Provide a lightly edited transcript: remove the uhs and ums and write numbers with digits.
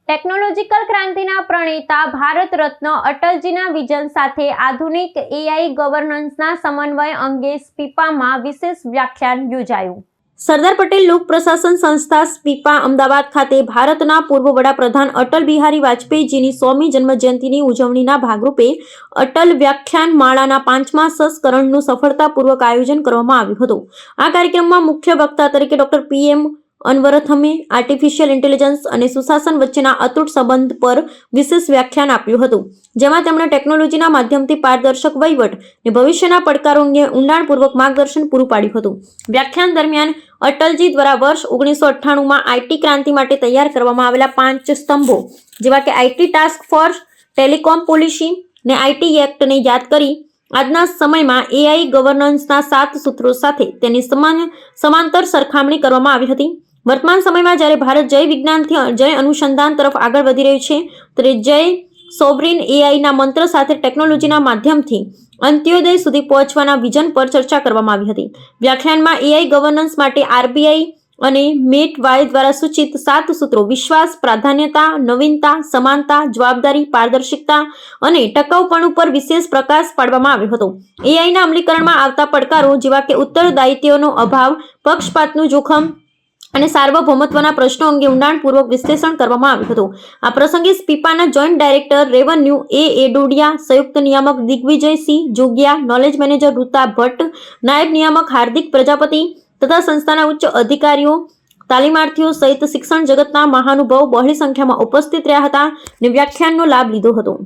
Technological ક્રાંતિના પ્રણેતા Bharat Ratna અટલજીના vision સાથે આધુનિક AI ગવર્નન્સના સમન્વય અંગે સ્પીપામાં વિશેષ વ્યાખ્યાન યોજાયું। સરદાર પટેલ લોક પ્રશાસન સંસ્થા સ્પીપા અમદાવાદ ખાતે ભારતના પૂર્વ વડાપ્રધાન અટલ બિહારી વાજપેયીજીની 100મી જન્મજયંતિની ઉજવણીના ભાગરૂપે અટલ વ્યાખ્યાન માળાના 5મા સંસ્કરણનું સફળતાપૂર્વક આયોજન કરવામાં આવ્યું હતું। આ કાર્યક્રમમાં મુખ્ય વક્તા તરીકે ડોક્ટર પીએમ અનવરથમે આર્ટિફિશિયલ ઇન્ટેલિજન્સ અને સુશાસન વચ્ચેના અતૂટ સંબંધ પર વિશેષ વ્યાખ્યાન આપ્યું હતું, જેમાં તેમણે ટેકનોલોજીના માધ્યમથી પારદર્શક વહીવટ અને ભવિષ્યના પડકારો અંગે ઊંડાણપૂર્વક માર્ગદર્શન પૂરું પાડ્યું હતું। વ્યાખ્યાન દરમિયાન અટલજી દ્વારા વર્ષ 1998માં આઈટી ક્રાંતિ માટે તૈયાર કરવામાં આવેલા 5 સ્તંભો જેવા કે IT task force, telecom policy અને આઈટી એક્ટને યાદ કરી આજના સમયમાં એઆઈ ગવર્નન્સના 7 સૂત્રો સાથે તેની સમાંતર સરખામણી કરવામાં આવી હતી। વર્તમાન સમયમાં જ્યારે ભારત જય વિજ્ઞાનથી જય અનુસંધાન તરફ આગળ વધી રહ્યું છે, ત્યારે જય સોવરિન એઆઈના મંત્ર સાથે ટેકનોલોજીના માધ્યમથી અંત્યોદય સુધી પહોંચવાના વિઝન પર ચર્ચા કરવામાં આવી હતી। વ્યાખ્યાનમાં એઆઈ ગવર્નન્સ માટે આરબીઆઈ અને મેટ વાય દ્વારા સૂચિત 7 સૂત્રો વિશ્વાસ, પ્રાધાન્યતા, નવીનતા, સમાનતા, જવાબદારી, પારદર્શિકતા અને ટકાઉપણું પર વિશેષ પ્રકાશ પાડવામાં આવ્યો હતો। એઆઈના અમલીકરણમાં આવતા પડકારો જેવા કે ઉત્તરદાયિત્વનો અભાવ, પક્ષપાતનું જોખમ અને સાર્વભૌમત્વના પ્રશ્નો અંગે ઊંડાણપૂર્વક વિશ્લેષણ કરવામાં આવ્યું હતું। આ પ્રસંગે સ્પીપાના જોઈન્ટ ડાયરેક્ટર રેવન્યુ એ ડોડિયા, સંયુક્ત નિયામક દિગ્વિજયસિંહ જોગિયા, નોલેજ મેનેજર રૂતા ભટ્ટ, નાયબ નિયામક હાર્દિક પ્રજાપતિ તથા સંસ્થાના ઉચ્ચ અધિકારીઓ, તાલીમાર્થીઓ સહિત શિક્ષણ જગતના મહાનુભાવો બહોળી સંખ્યામાં ઉપસ્થિત રહ્યા હતા અને વ્યાખ્યાનનો લાભ લીધો હતો।